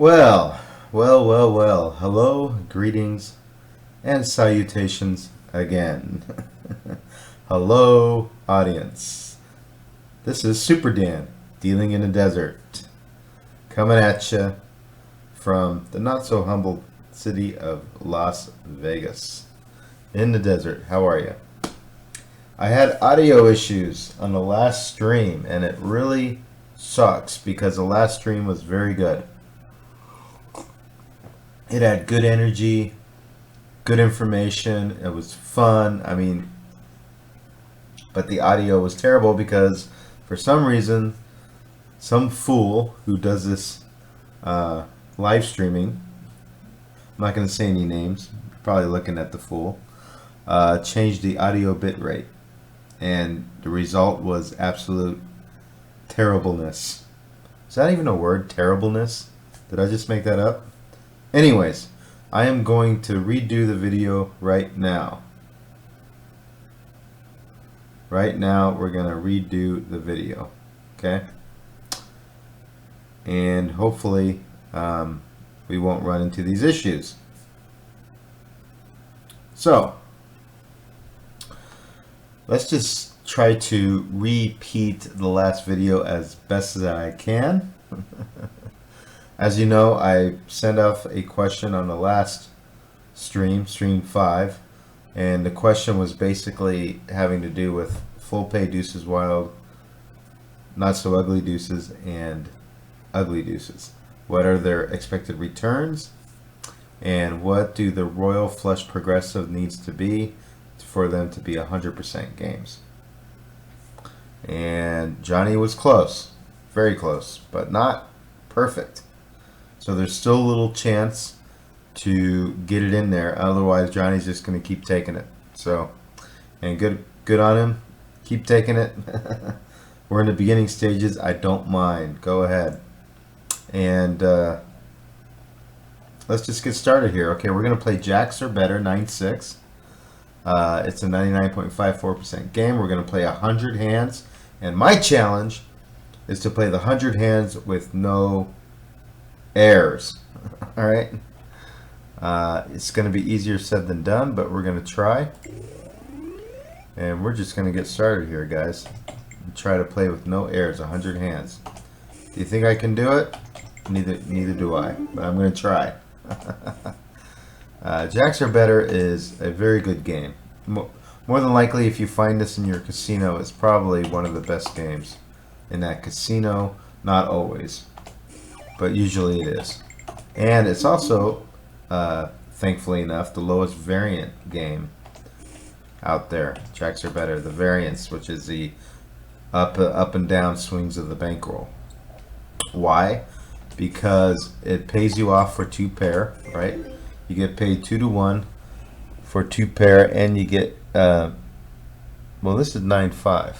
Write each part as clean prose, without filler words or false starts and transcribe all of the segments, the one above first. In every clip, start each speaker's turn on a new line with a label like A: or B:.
A: Well, well. Hello, greetings, and salutations again. Hello, audience. This is Super Dan, dealing in the desert, coming at you from the not-so-humble city of Las Vegas. In the desert, how are you? I had audio issues on the last stream, and it really sucks because the last stream was very good. It had good energy, good information. It was fun. But the audio was terrible because for some reason, some fool who does this live streaming, I'm not going to say any names, you're probably looking at the fool, changed the audio bit rate. And the result was absolute terribleness. Is that even a word, terribleness? Did I just make that up? Anyways, I am going to redo the video right now. Right now, we're going to redo the video. Okay? And hopefully, we won't run into these issues. So, let's just try to repeat the last video as best as I can. As you know, I sent off a question on the last stream 5, and the question was basically having to do with full pay deuces wild, not so ugly deuces, and ugly deuces. What are their expected returns, and what do the royal flush progressive needs to be for them to be 100% games? And Johnny was close, very close, but not perfect. So there's still a little chance to get it in there. Otherwise, Johnny's just going to keep taking it. So, and good on him. Keep taking it. We're in the beginning stages. I don't mind. Go ahead. And let's just get started here. Okay, we're going to play Jacks or Better 9-6. It's a 99.54% game. We're going to play 100 hands. And my challenge is to play the 100 hands with no errors. All right. It's going to be easier said than done, but we're going to try. And we're just going to get started here, guys. And try to play with no errors, 100 hands. Do you think I can do it? Neither do I, but I'm going to try. Jacks or Better is a very good game. More than likely, if you find this in your casino, it's probably one of the best games in that casino. Not always, but usually it is. And it's also, thankfully enough, the lowest variant game out there. Jacks are Better. The variance, which is the up and down swings of the bankroll. Why? Because it pays you off for 2 pair, right? You get paid 2 to 1 for 2 pair, and you get, well, this is 9-5.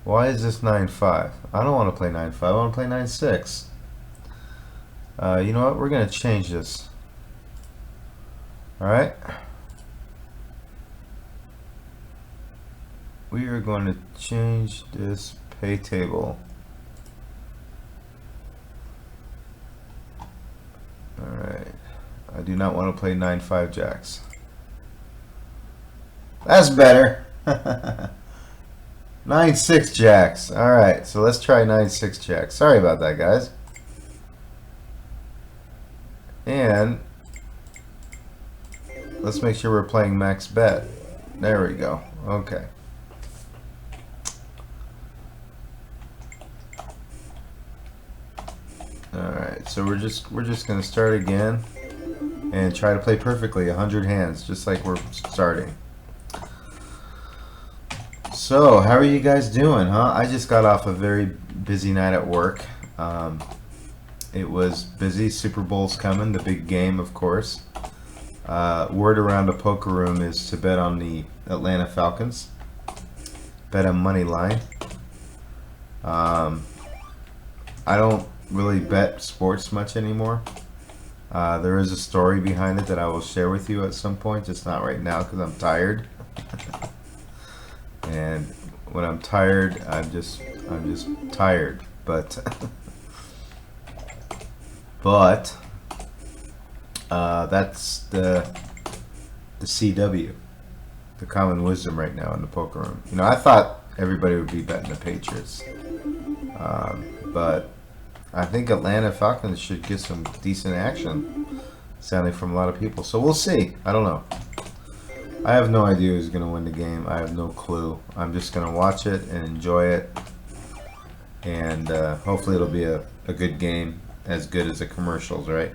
A: Why is this 9-5? I don't want to play 9-5. I want to play 9-6. You know what? We're going to change this. Alright? We are going to change this pay table. Alright. I do not want to play 9-5 jacks. That's better. 9-6 jacks. Alright, so let's try 9-6 jacks. Sorry about that, guys. And let's make sure we're playing max bet. There we go. Okay. Alright, so we're just gonna start again and try to play perfectly 100 hands, just like we're starting. So, how are you guys doing, huh? I just got off a very busy night at work. It was busy. Super Bowl's coming, the big game, of course. Word around the poker room is to bet on the Atlanta Falcons. Bet on money line. I don't really bet sports much anymore. There is a story behind it that I will share with you at some point, just not right now because I'm tired. And when I'm tired, I'm just tired. But But that's the CW, the common wisdom right now in the poker room. You know, I thought everybody would be betting the Patriots, but I think Atlanta Falcons should get some decent action, sounding from a lot of people. So we'll see. I don't know. I have no idea who's going to win the game. I have no clue. I'm just going to watch it and enjoy it, and hopefully it'll be a good game, as good as the commercials, right?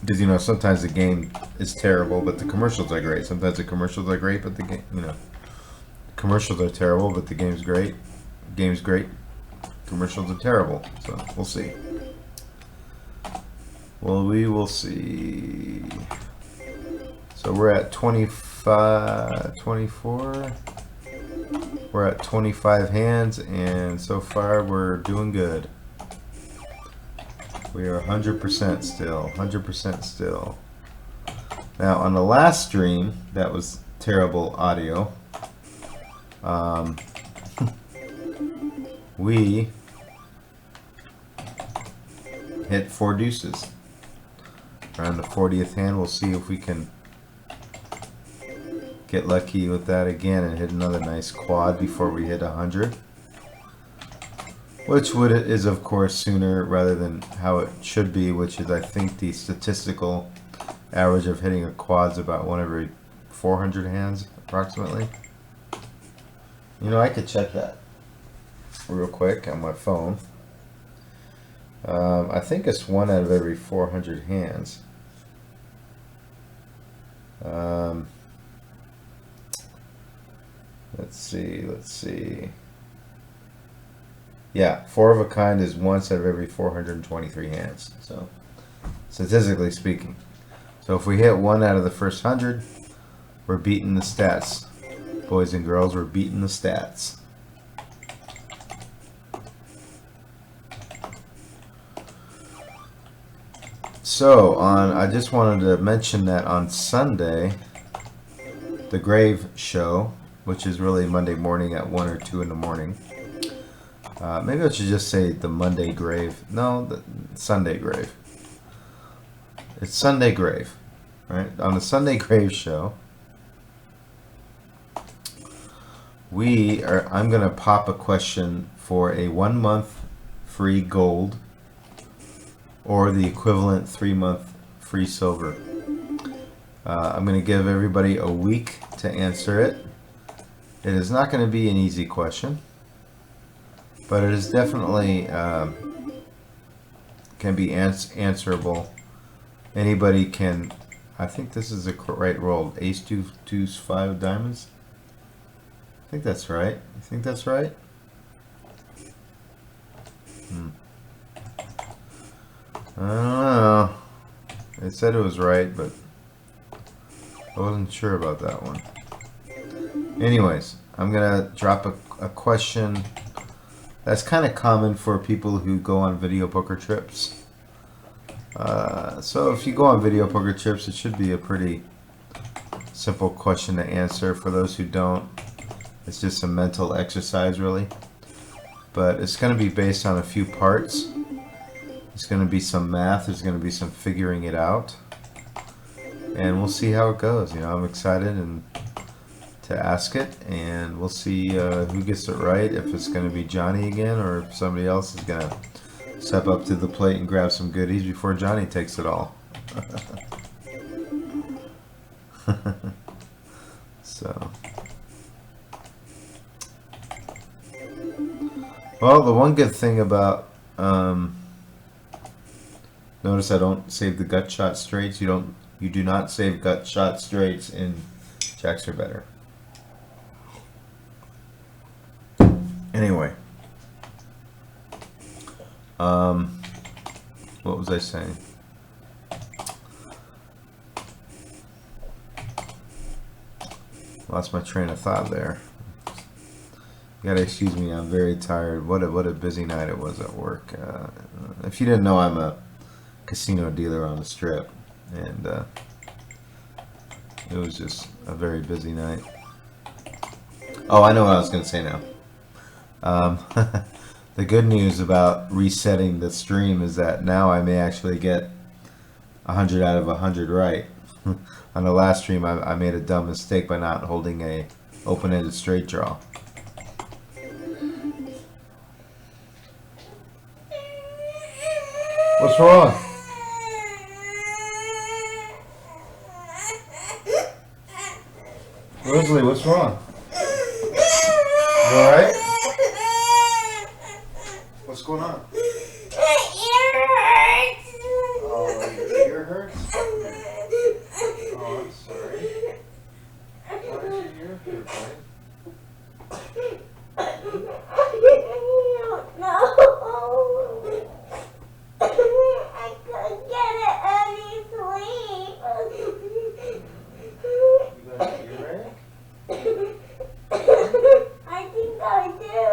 A: Because, you know, sometimes the game is terrible, but the commercials are great. Sometimes the commercials are great, but the game, you know, commercials are terrible, but the game's great. Game's great. Commercials are terrible. So we'll see. Well, we will see. So we're at 25, 24. We're at 25 hands, and so far we're doing good. We are 100% still, 100% still. Now on the last stream, that was terrible audio. We hit 4 deuces. Around the 40th hand, we'll see if we can get lucky with that again and hit another nice quad before we hit 100. Which is of course sooner rather than how it should be, which is I think the statistical average of hitting a quad is about 1 every 400 hands approximately. You know, I could check that real quick on my phone. I think it's 1 out of every 400 hands. Let's see. Yeah, 4 of a kind is once out of every 423 hands. So, statistically speaking. So if we hit 1 out of the first 100, we're beating the stats. Boys and girls, we're beating the stats. So, I just wanted to mention that on Sunday, the Grave show, which is really Monday morning at 1 or 2 in the morning. Maybe I should just say the Monday Grave. No, the Sunday Grave. It's Sunday Grave, right? On the Sunday Grave show, I'm going to pop a question for a 1-month free gold or the equivalent 3-month free silver. I'm going to give everybody a week to answer it. It is not going to be an easy question, but it is definitely can be answerable. Anybody can. I think this is the right roll. Ace, 2, deuce, 5 diamonds. I think that's right. You think that's right? I don't know. It said it was right, but I wasn't sure about that one. Anyways, I'm gonna drop a question that's kind of common for people who go on video poker trips. So if you go on video poker trips, it should be a pretty simple question to answer. For those who don't, it's just a mental exercise really. But it's going to be based on a few parts. There's going to be some math, there's going to be some figuring it out. And we'll see how it goes. You know, I'm excited to ask it, and we'll see who gets it right, if it's going to be Johnny again or if somebody else is going to step up to the plate and grab some goodies before Johnny takes it all. So, well, the one good thing about notice I don't save the gut shot straights. You do not save gut shot straights in Jacks Are Better. Anyway, what was I saying? Lost my train of thought there. You gotta excuse me, I'm very tired. What a busy night it was at work. If you didn't know, I'm a casino dealer on the Strip, and it was just a very busy night. Oh, I know what I was gonna say now. The good news about resetting the stream is that now I may actually get 100 out of 100 right. On the last stream, I made a dumb mistake by not holding a open-ended straight draw. What's wrong? Rosalie, what's wrong? You alright? What's going on?
B: My ear hurts.
A: Oh, your ear hurts? Oh, I'm sorry. Why does your ear hurt, buddy?
B: I don't know. I couldn't get any sleep.
A: You got an earache?
B: I think I do.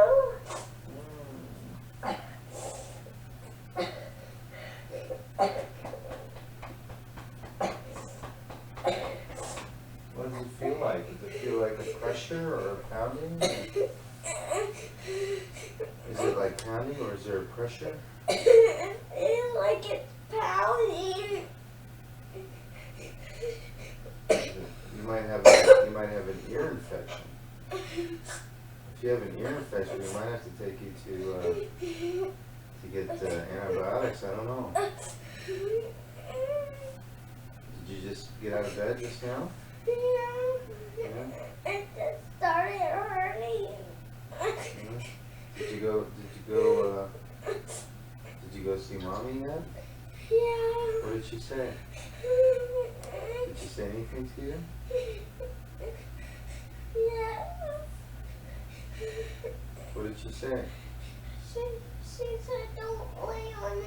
A: What does it feel like? Does it feel like a pressure or a pounding? Is it like pounding or is there a pressure?
B: It feels like it's pounding.
A: You might have an ear infection. If you have an ear infection, we might have to take you to get antibiotics. I don't know. Did you just get out of bed just now?
B: Yeah. It just started hurting.
A: Yeah. Did you go see mommy yet?
B: Yeah.
A: What did she say? Did she say anything to you?
B: Yeah.
A: What did she say?
B: She said don't lay on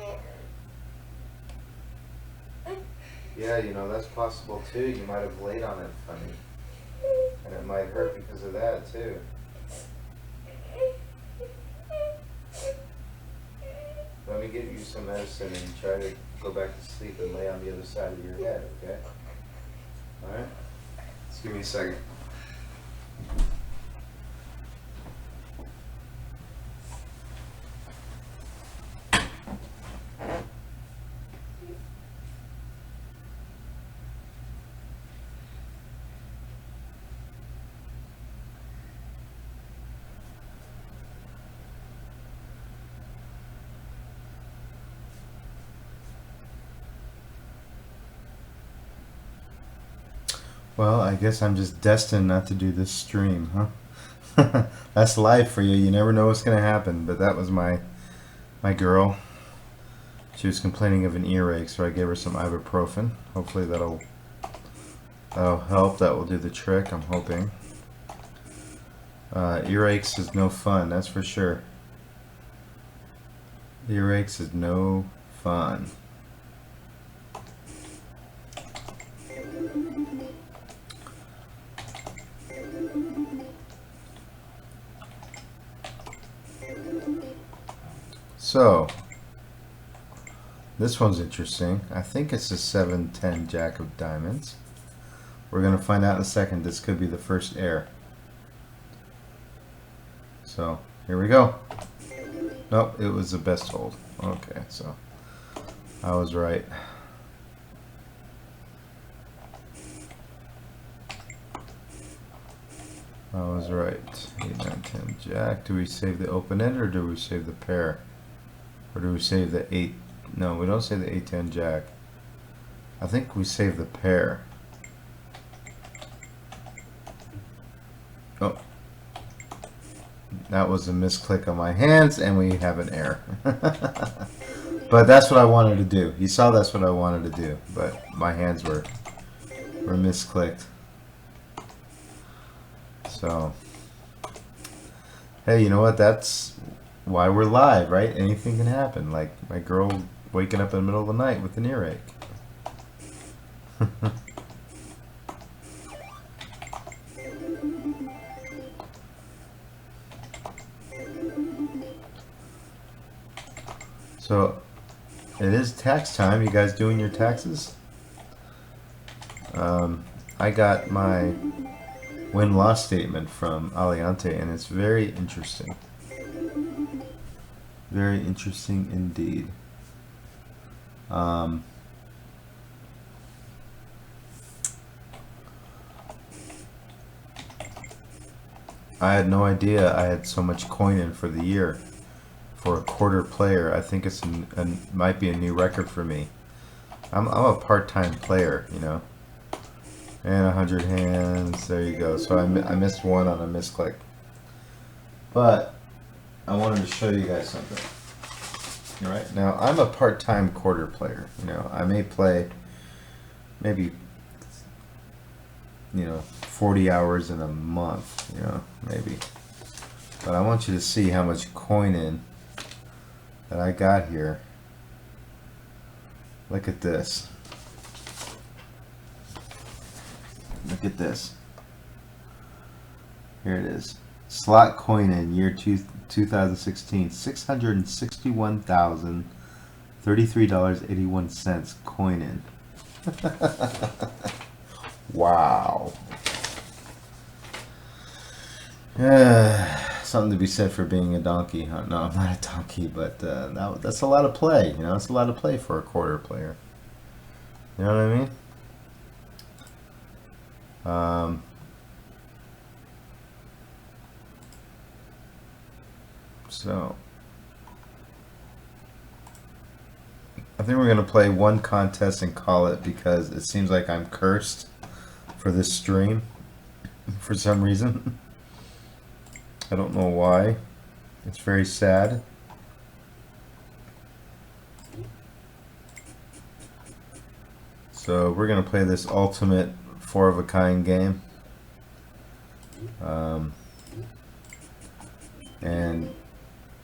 B: it.
A: Yeah, you know, that's possible too. You might have laid on it funny. And it might hurt because of that too. Let me get you some medicine and try to go back to sleep and lay on the other side of your head, okay? Alright? Just give me a second. Well, I guess I'm just destined not to do this stream, huh? That's life for you. You never know what's going to happen. But that was my girl. She was complaining of an earache, so I gave her some ibuprofen. Hopefully that'll help. That will do the trick, I'm hoping. Earaches is no fun, that's for sure. Earaches is no fun. So, this one's interesting. I think it's a 7-10 Jack of Diamonds. We're going to find out in a second. This could be the first air. So, here we go. Nope, it was the best hold. Okay, so I was right. I was right. 8, 9, 10 Jack. Do we save the open end or do we save the pair? Or do we save the 8? No, we don't save the 8, 10 Jack. I think we save the pair. Oh. That was a misclick on my hands and we have an error. But that's what I wanted to do. You saw that's what I wanted to do, but my hands were misclicked. So, hey, you know what? That's why we're live, right? Anything can happen. Like my girl waking up in the middle of the night with an earache. So, it is tax time. You guys doing your taxes? I got my win-loss statement from Aliante, and it's very interesting. Very interesting indeed. I had no idea I had so much coin in for the year. For a quarter player, I think it's might be a new record for me. I'm a part-time player, you know. And 100 hands, there you go. So I missed one on a misclick. But I wanted to show you guys something. All right, now I'm a part-time quarter player. You know, I may play maybe, you know, 40 hours in a month, you know, maybe. But I want you to see how much coin in that I got here. Look at this. Look at this. Here it is. Slot coin in year 2016, $661,033.81 coin in. Wow. Something to be said for being a donkey. Huh? No, I'm not a donkey, but that's a lot of play. You know, it's a lot of play for a quarter player. You know what I mean? So I think we're going to play one contest and call it, because it seems like I'm cursed for this stream for some reason. I don't know why. It's very sad. So we're going to play this ultimate 4 of a kind game.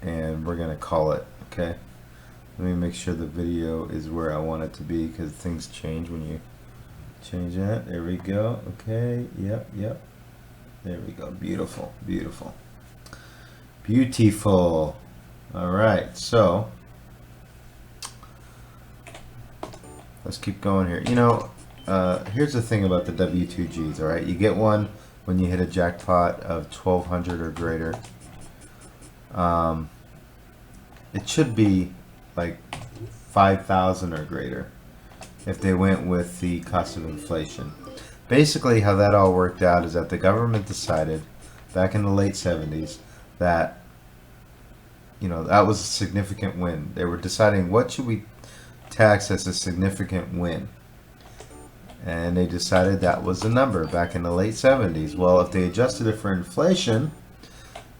A: And we're going to call it, okay? Let me make sure the video is where I want it to be, because things change when you change that. There we go. Okay. Yep. There we go. Beautiful. Beautiful. Beautiful. All right. So let's keep going here. You know, here's the thing about the W2Gs. All right. You get one when you hit a jackpot of 1,200 or greater. It should be like 5,000 or greater if they went with the cost of inflation. Basically, how that all worked out is that the government decided back in the late 70s that, you know, that was a significant win. They were deciding what should we tax as a significant win. And they decided that was the number back in the late 70s. Well, if they adjusted it for inflation,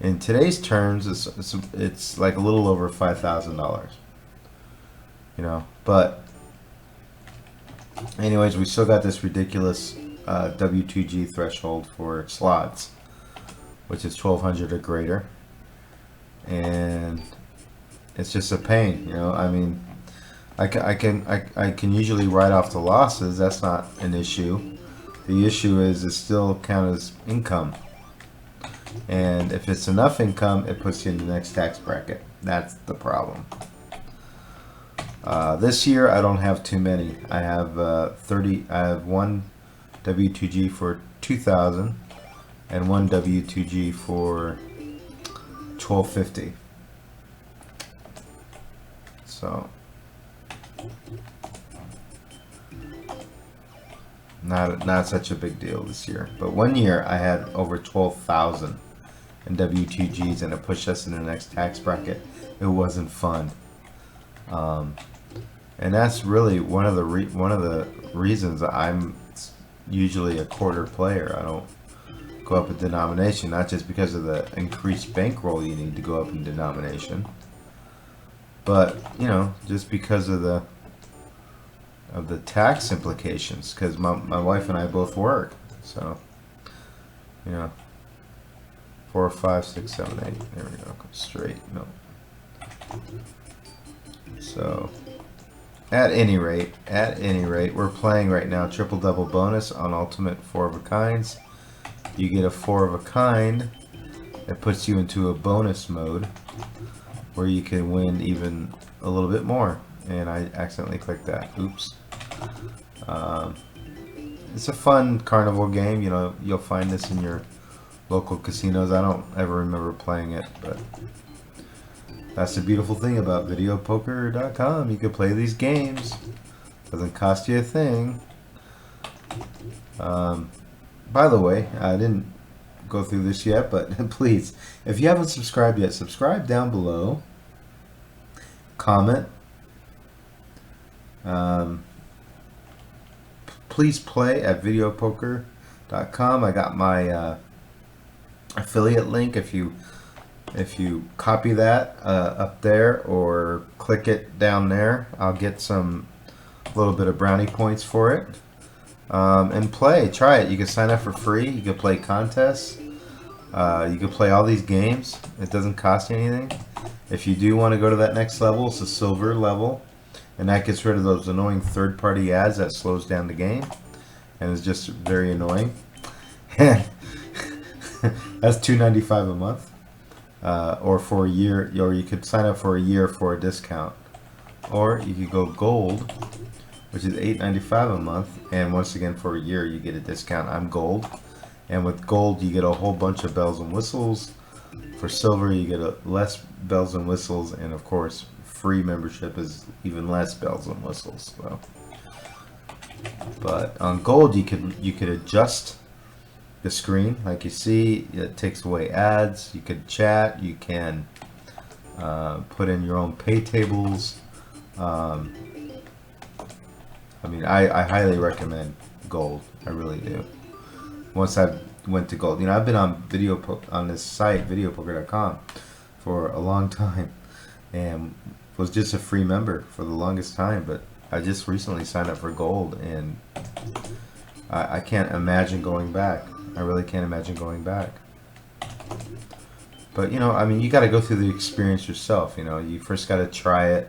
A: in today's terms, it's like a little over $5,000. You know, but anyways, we still got this ridiculous W2G threshold for slots, which is 1,200 or greater, and it's just a pain. You know, I mean, I can usually write off the losses. That's not an issue. The issue is it still counts as income. And if it's enough income, it puts you in the next tax bracket. That's the problem. This year, I don't have too many. I have I have one W2G for 2,000 and one W2G for 1,250. So not such a big deal this year. But one year, I had over 12,000 in W2Gs, and it pushed us in the next tax bracket. It wasn't fun. And that's really one of the reasons I'm usually a quarter player. I don't go up in denomination, not just because of the increased bankroll you need to go up in denomination, but you know, just because of the tax implications. Because my wife and I both work, so you know, 4, 5, 6, 7, 8. There we go. Go straight. No. So. At any rate, we're playing right now triple double bonus on ultimate 4 of a kinds. You get a 4 of a kind that puts you into a bonus mode where you can win even a little bit more. And I accidentally clicked that. Oops. It's a fun carnival game. You know, you'll find this in your local casinos. I don't ever remember playing it, but That's the beautiful thing about videopoker.com. You can play these games. Doesn't cost you a thing. By the way, I didn't go through this yet, but please, if you haven't subscribed yet, subscribe down below. Comment. Please play at videopoker.com. I got my affiliate link. If you copy that up there or click it down there, I'll get a little bit of brownie points for it. And try it. You can sign up for free. You can play contests. You can play all these games. It doesn't cost you anything. If you do want to go to that next level, it's a silver level, and that gets rid of those annoying third-party ads that slows down the game, and it's just very annoying. That's $2.95 a month, or for a year, or you could sign up for a year for a discount, or you could go gold, which is $8.95 a month, and once again for a year you get a discount. I'm gold, and with gold you get a whole bunch of bells and whistles. For silver you get less bells and whistles, and of course free membership is even less bells and whistles. So, but on gold you could adjust the screen like you see. It takes away ads. You could chat. You can put in your own pay tables. I mean, I highly recommend gold. I really do. Once I went to gold, I've been on this site videopoker.com for a long time, and was just a free member for the longest time. But I just recently signed up for gold, and I can't imagine going back. I really can't imagine going back. But I mean, you got to go through the experience yourself. You first got to try it,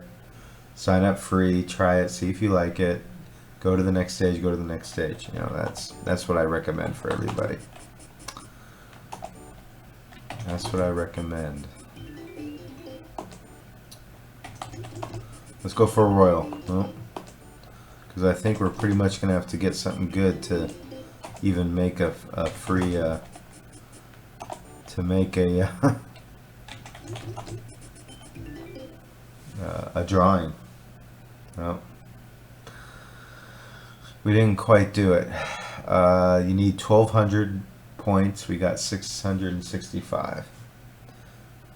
A: sign up free, try it, see if you like it. Go to the next stage, go to the next stage. That's what I recommend for everybody. That's what I recommend. Let's go for a royal. Because I think we're pretty much going to have to get something good to even make a free, to make a, a drawing. No. We didn't quite do it. You need 1,200 points. We got 665.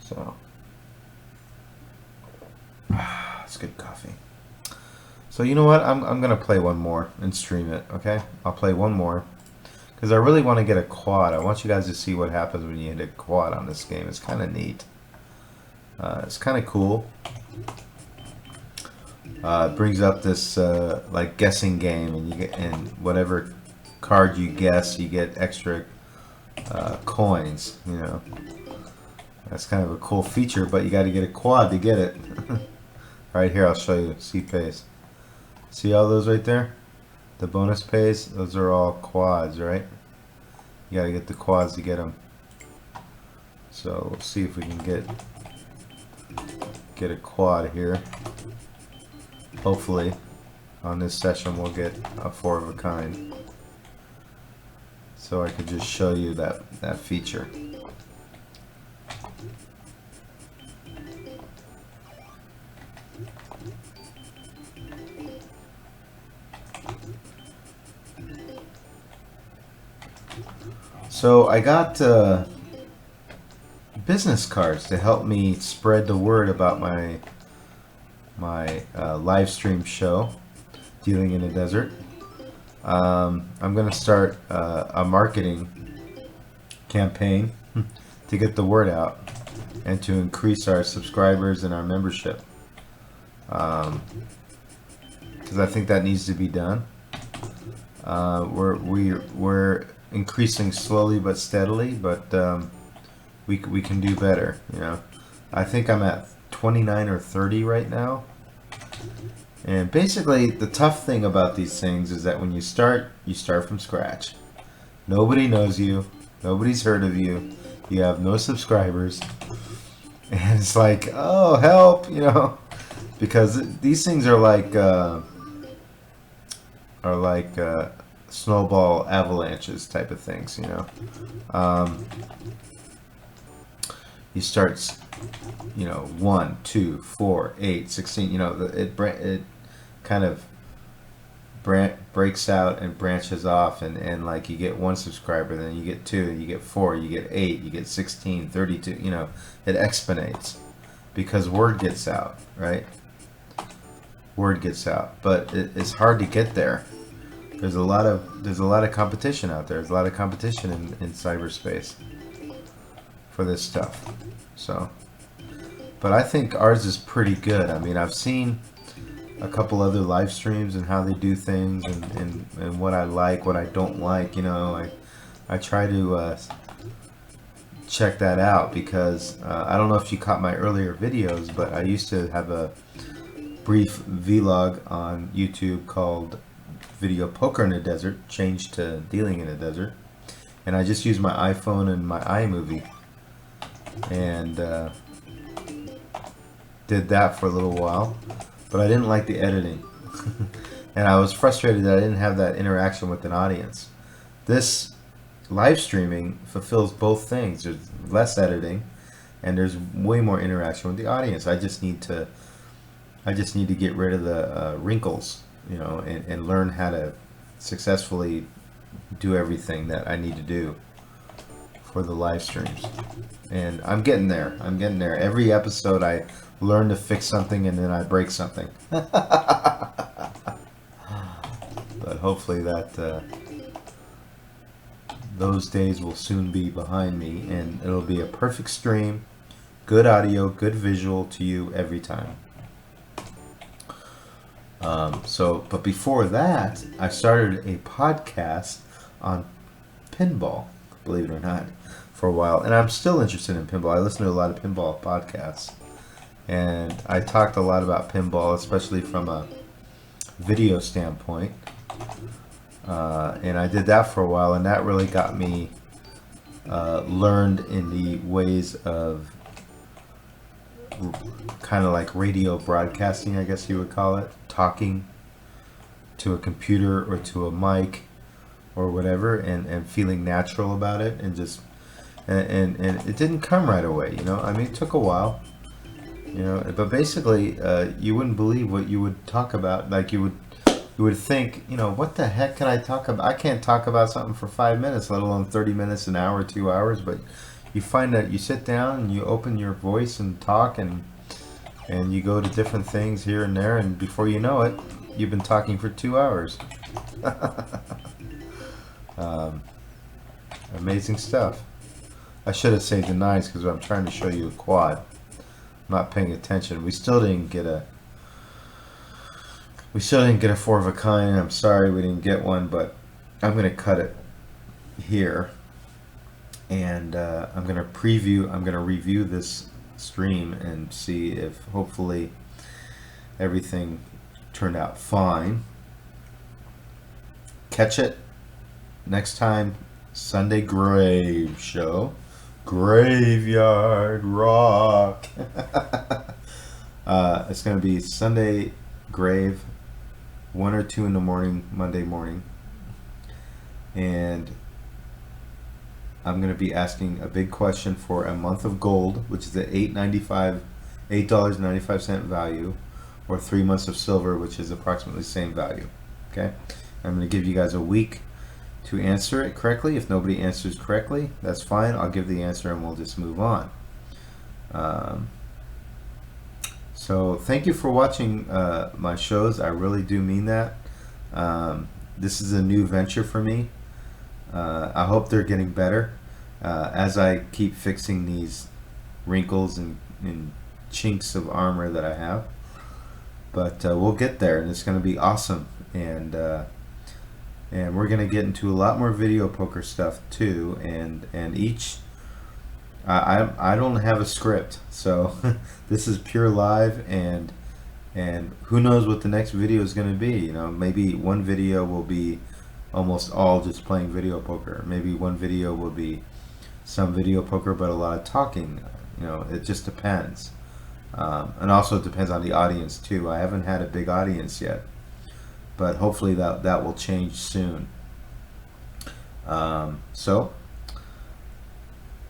A: So, it's good coffee. So you know what? I'm gonna play one more and stream it. Okay, I'll play one more because I really want to get a quad. I want you guys to see what happens when you hit a quad on this game. It's kind of neat. It's kind of cool. It brings up this like guessing game, and whatever card you guess, you get extra coins. That's kind of a cool feature, but you got to get a quad to get it. Right here, I'll show you. See pays. See all those right there? The bonus pays. Those are all quads, right? You got to get the quads to get them. So we'll see if we can get a quad here. Hopefully on this session we'll get a 4 of a kind, so I could just show you that feature. So I got business cards to help me spread the word about my live stream show, Dealing in a Desert. I'm going to start a marketing campaign to get the word out and to increase our subscribers and our membership, because I think that needs to be done. We're increasing slowly but steadily, but we can do better. I think I'm at 29 or 30 right now. And basically the tough thing about these things is that when you start from scratch. Nobody knows you, nobody's heard of you, you have no subscribers, and it's like, oh help, because these things are like snowball avalanches type of things. You start you know, 1, 2, 4, 8, 16. You know, it kind of breaks out and branches off, and like you get 1 subscriber, then you get 2, you get 4, you get 8, you get 16, 32. You know, it exponents because word gets out, right? Word gets out, but it's hard to get there. There's a lot of competition out there. There's a lot of competition in cyberspace for this stuff. So, but I think ours is pretty good. I mean, I've seen a couple other live streams and how they do things, and what I like, what I don't like. You know, I try to check that out because I don't know if you caught my earlier videos, but I used to have a brief vlog on YouTube called Video Poker in a Desert, changed to Dealing in a Desert, and I just used my iPhone and my iMovie and did that for a little while, but I didn't like the editing and I was frustrated that I didn't have that interaction with an audience. This live streaming fulfills both things. There's less editing and there's way more interaction with the audience. I just need to get rid of the wrinkles, you know, and learn how to successfully do everything that I need to do for the live streams. And I'm getting there. I'm getting there. Every episode I learn to fix something and then I break something. But hopefully that those days will soon be behind me and it'll be a perfect stream, good audio, good visual to you every time. But before that, I started a podcast on pinball, believe it or not, for a while. And I'm still interested in pinball. I listen to a lot of pinball podcasts. And I talked a lot about pinball, especially from a video standpoint. And I did that for a while, and that really got me learned in the ways of kind of like radio broadcasting, I guess you would call it, talking to a computer or to a mic or whatever, and feeling natural about it, and just and it didn't come right away, you know. I mean, it took a while, you know, but basically you wouldn't believe what you would talk about. Like you would think, you know, what the heck can I talk about? I can't talk about something for 5 minutes, let alone 30 minutes, an hour, 2 hours. But you find that you sit down and you open your voice and talk, and you go to different things here and there, and before you know it, you've been talking for 2 hours. Amazing stuff. I should have saved the nines because I'm trying to show you a quad. I'm not paying attention. We still didn't get a 4 of a kind. I'm sorry we didn't get one, but I'm gonna cut it here, and I'm gonna review this stream and see if hopefully everything turned out fine. Catch it next time. Sunday Grave Show. Graveyard Rock. It's going to be Sunday Grave, 1 or 2 in the morning, Monday morning. And I'm going to be asking a big question for a month of gold, which is at $8.95 value, or 3 months of silver, which is approximately the same value. Okay? I'm going to give you guys a week to answer it correctly. If nobody answers correctly, that's fine. I'll give the answer and we'll just move on. So thank you for watching my shows. I really do mean that. This is a new venture for me. I hope they're getting better as I keep fixing these wrinkles and chinks of armor that I have. But we'll get there, and it's going to be awesome. And we're going to get into a lot more video poker stuff too. And each, I don't have a script, so this is pure live. And who knows what the next video is going to be? You know, maybe one video will be almost all just playing video poker. Maybe one video will be some video poker but a lot of talking. You know, it just depends. And also it depends on the audience too. I haven't had a big audience yet, but hopefully that will change soon. So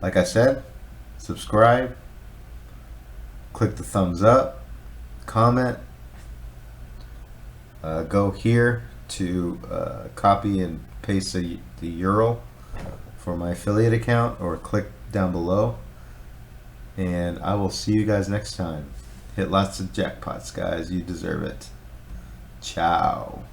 A: like I said, subscribe, click the thumbs up, comment, go here to copy and paste the URL for my affiliate account, or click down below, and I will see you guys next time. Hit lots of jackpots, guys. You deserve it. Ciao.